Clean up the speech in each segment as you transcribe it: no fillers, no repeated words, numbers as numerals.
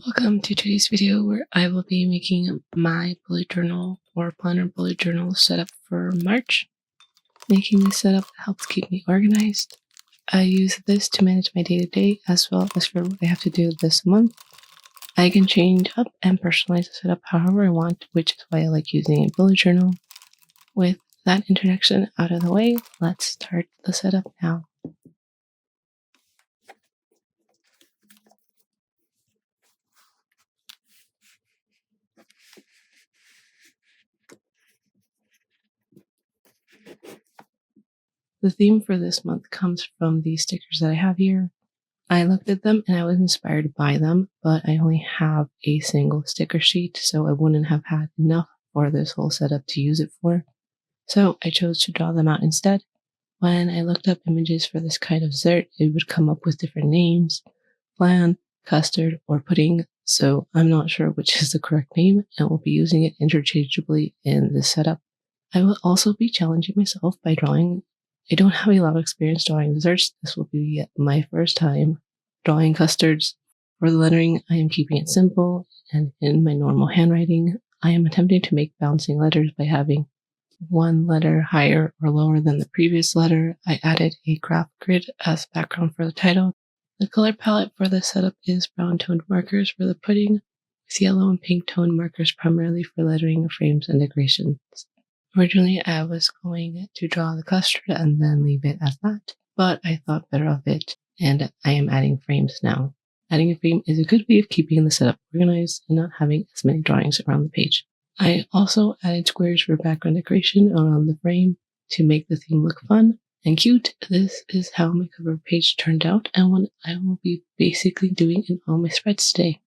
Welcome to today's video where I will be making my bullet journal or planner bullet journal setup for March. Making this setup helps keep me organized. I use this to manage my day-to-day as well as for what I have to do this month. I can change up and personalize the setup however I want, which is why I like using a bullet journal. With that introduction out of the way, let's start the setup now. The theme for this month comes from these stickers that I have here. I looked at them and I was inspired by them, but I only have a single sticker sheet, so I wouldn't have had enough for this whole setup to use it for. So I chose to draw them out instead. When I looked up images for this kind of dessert, it would come up with different names: flan, custard, or pudding, so I'm not sure which is the correct name and will be using it interchangeably in this setup. I will also be challenging myself by drawing. I don't have a lot of experience drawing desserts. This will be my first time drawing custards. For the lettering, I am keeping it simple and in my normal handwriting. I am attempting to make bouncing letters by having one letter higher or lower than the previous letter. I added a graph grid as background for the title. The color palette for this setup is brown toned markers for the pudding, with yellow and pink toned markers primarily for lettering, frames, and decorations. Originally, I was going to draw the custard and then leave it as that, but I thought better of it, and I am adding frames now. Adding a frame is a good way of keeping the setup organized and not having as many drawings around the page. I also added squares for background decoration around the frame to make the theme look fun and cute. This is how my cover page turned out and what I will be basically doing in all my spreads today.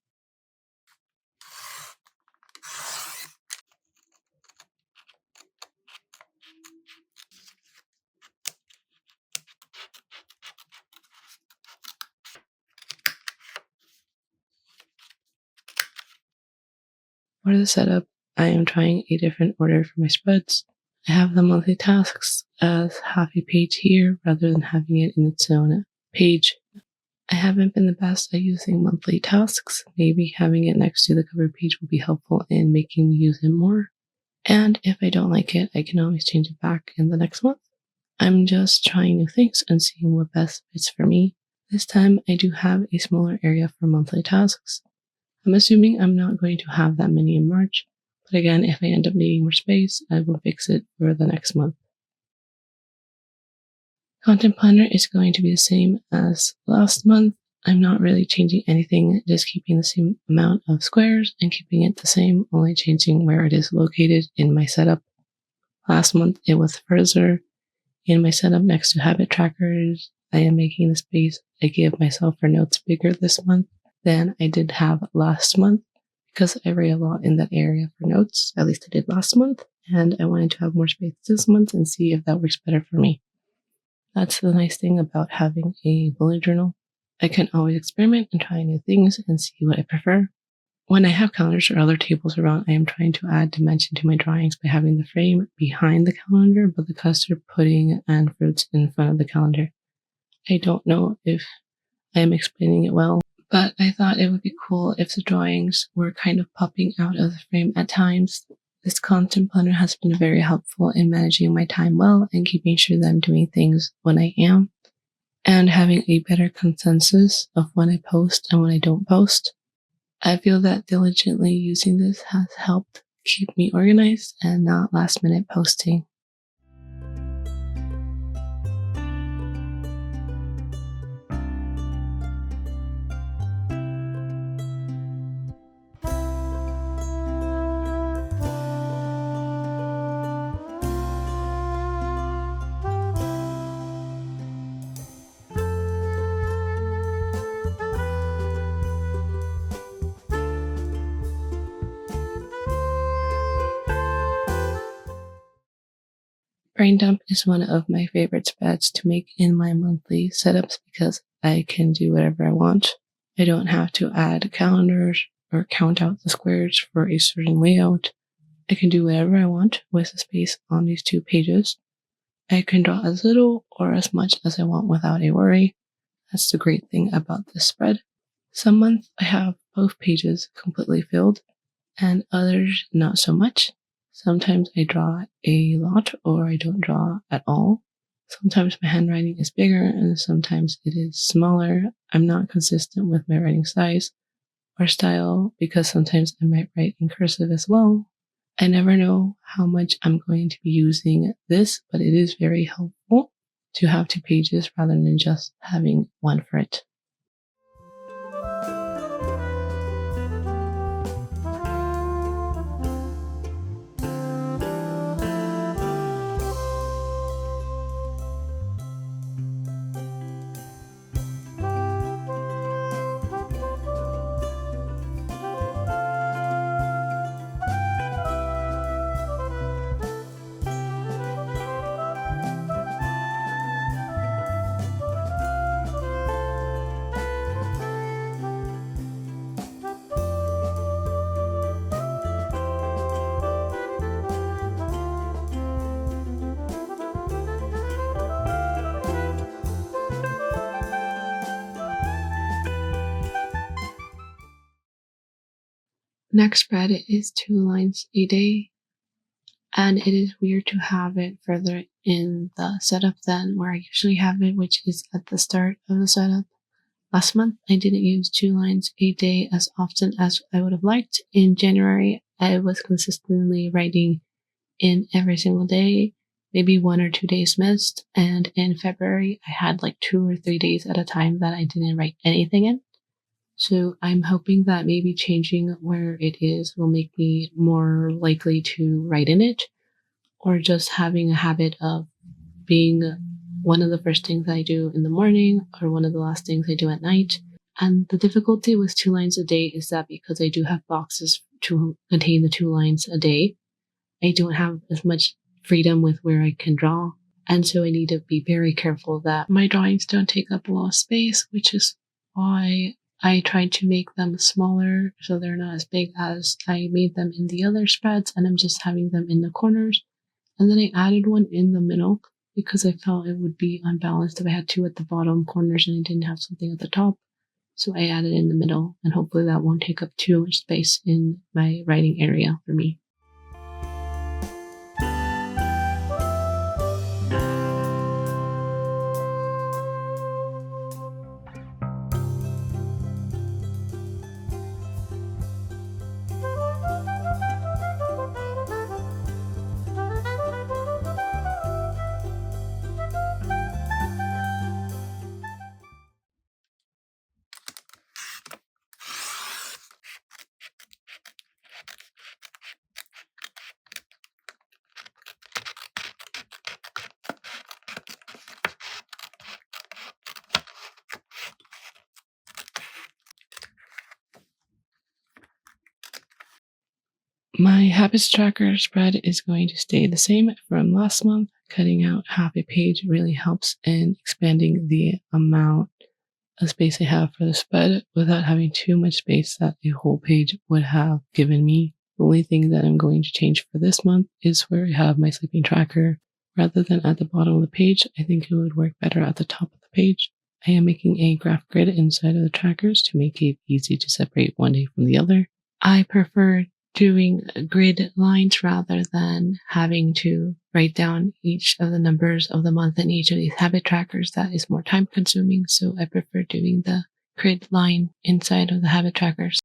For the setup, I am trying a different order for my spreads. I have the monthly tasks as half a page here rather than having it in its own page. I haven't been the best at using monthly tasks. Maybe having it next to the cover page will be helpful in making me use it more. And if I don't like it, I can always change it back in the next month. I'm just trying new things and seeing what best fits for me. This time I do have a smaller area for monthly tasks. I'm assuming I'm not going to have that many in March, but again, if I end up needing more space, I will fix it for the next month. Content planner is going to be the same as last month. I'm not really changing anything, just keeping the same amount of squares and keeping it the same, only changing where it is located in my setup. Last month it was further in my setup next to habit trackers. I am making the space I give myself for notes bigger this month than I did have last month because I write a lot in that area for notes. At least I did last month, and I wanted to have more space this month and see if that works better for me. That's the nice thing about having a bullet journal. I can always experiment and try new things and see what I prefer. When I have calendars or other tables around, I am trying to add dimension to my drawings by having the frame behind the calendar, but the custard, pudding, and fruits in front of the calendar. I don't know if I am explaining it well, but I thought it would be cool if the drawings were kind of popping out of the frame at times. This content planner has been very helpful in managing my time well and keeping sure that I'm doing things when I am, and having a better consensus of when I post and when I don't post. I feel that diligently using this has helped keep me organized and not last minute posting. Brain dump is one of my favorite spreads to make in my monthly setups because I can do whatever I want. I don't have to add calendars or count out the squares for a certain layout. I can do whatever I want with the space on these two pages. I can draw as little or as much as I want without a worry. That's the great thing about this spread. Some months I have both pages completely filled and others not so much. Sometimes I draw a lot or I don't draw at all. Sometimes my handwriting is bigger and sometimes it is smaller. I'm not consistent with my writing size or style because sometimes I might write in cursive as well. I never know how much I'm going to be using this, but it is very helpful to have 2 pages rather than just having one for it. Next spread is 2 lines a day, and it is weird to have it further in the setup than where I usually have it, which is at the start of the setup. Last month, I didn't use 2 lines a day as often as I would have liked. In January, I was consistently writing in every single day, maybe 1 or 2 days missed, and in February, I had like 2 or 3 days at a time that I didn't write anything in. So I'm hoping that maybe changing where it is will make me more likely to write in it, or just having a habit of being one of the first things I do in the morning or one of the last things I do at night. And the difficulty with 2 lines a day is that because I do have boxes to contain the 2 lines a day, I don't have as much freedom with where I can draw. And so I need to be very careful that my drawings don't take up a lot of space, which is why I tried to make them smaller so they're not as big as I made them in the other spreads, and I'm just having them in the corners. And then I added one in the middle because I felt it would be unbalanced if I had 2 at the bottom corners and I didn't have something at the top. So I added in the middle, and hopefully that won't take up too much space in my writing area for me. My habits tracker spread is going to stay the same from last month. Cutting out half a page really helps in expanding the amount of space I have for the spread without having too much space that a whole page would have given me. The only thing that I'm going to change for this month is where I have my sleeping tracker. Rather than at the bottom of the page, I think it would work better at the top of the page. I am making a graph grid inside of the trackers to make it easy to separate one day from the other. I prefer doing grid lines rather than having to write down each of the numbers of the month in each of these habit trackers. That is more time consuming, so I prefer doing the grid line inside of the habit trackers.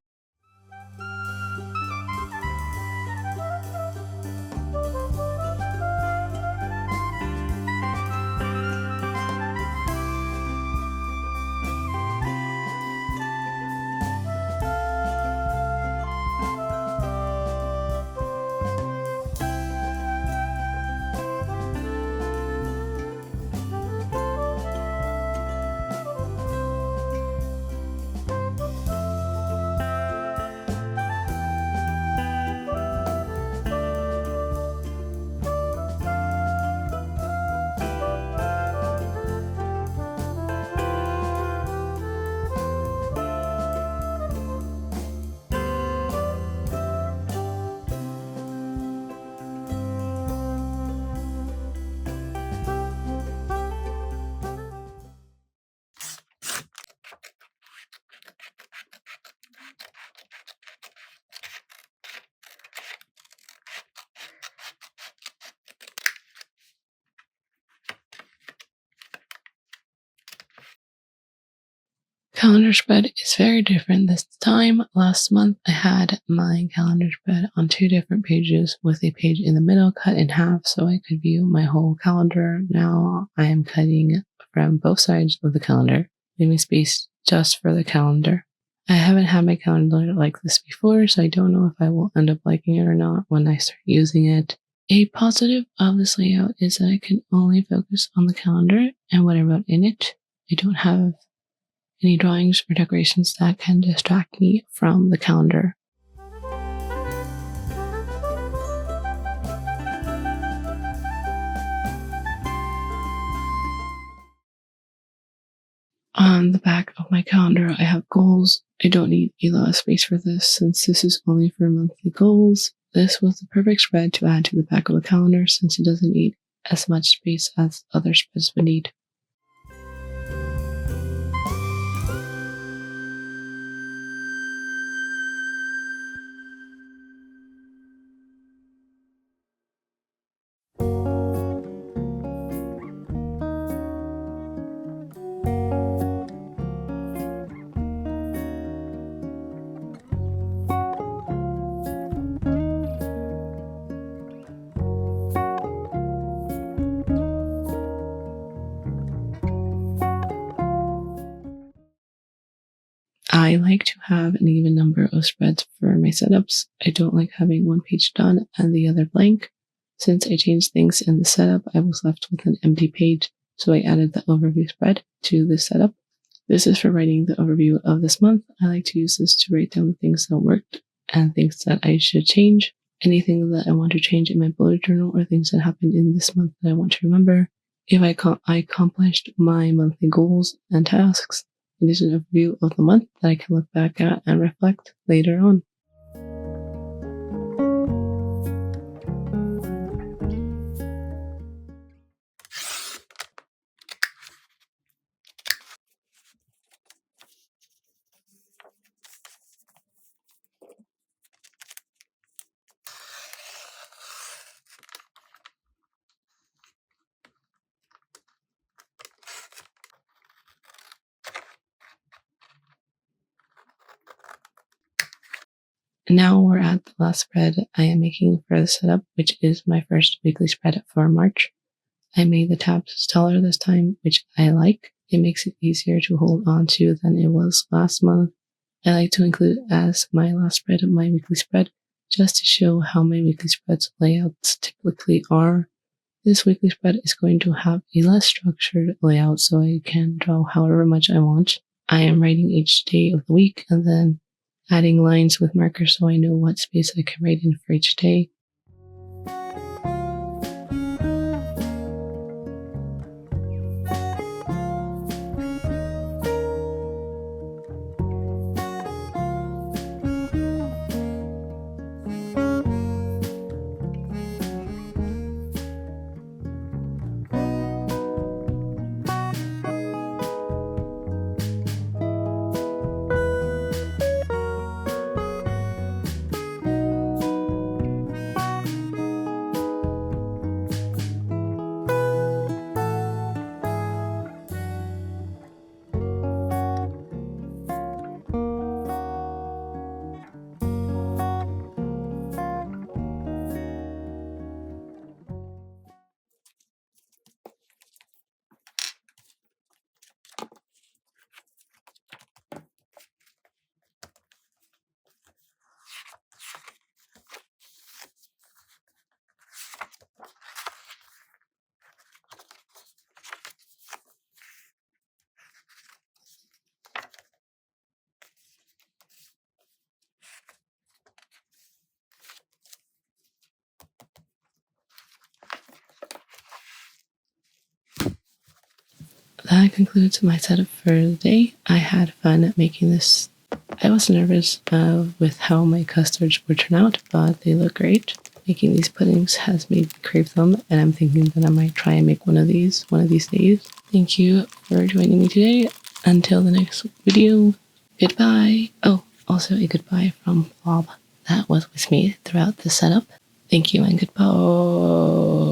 calendar spread is very different this time. Last month, I had my calendar spread on 2 different pages with a page in the middle cut in half so I could view my whole calendar. Now I am cutting from both sides of the calendar, leaving space just for the calendar. I haven't had my calendar like this before, so I don't know if I will end up liking it or not when I start using it. A positive of this layout is that I can only focus on the calendar and what I wrote in it. I don't have any drawings or decorations that can distract me from the calendar. On the back of my calendar, I have goals. I don't need a lot of space for this since this is only for monthly goals. This was the perfect spread to add to the back of a calendar since it doesn't need as much space as other spreads would need. I like to have an even number of spreads for my setups. I don't like having one page done and the other blank. Since I changed things in the setup, I was left with an empty page, so I added the overview spread to the setup. This is for writing the overview of this month. I like to use this to write down the things that worked and things that I should change, anything that I want to change in my bullet journal or things that happened in this month that I want to remember. If I accomplished my monthly goals and tasks, it is an overview of the month that I can look back at and reflect later on. Now we're at the last spread I am making for the setup, which is my first weekly spread for March. I made the tabs taller this time, which I like. It makes it easier to hold on to than it was last month. I like to include as my last spread my weekly spread, just to show how my weekly spreads layouts typically are. This weekly spread is going to have a less structured layout so I can draw however much I want. I am writing each day of the week and then adding lines with markers so I know what space I can write in for each day. That concludes my setup for the day. I had fun making this. I was nervous with how my custards would turn out, but they look great. Making these puddings has made me crave them, and I'm thinking that I might try and make one of these days. Thank you for joining me today. Until the next video, goodbye. Oh, also a goodbye from Bob that was with me throughout the setup. Thank you and goodbye.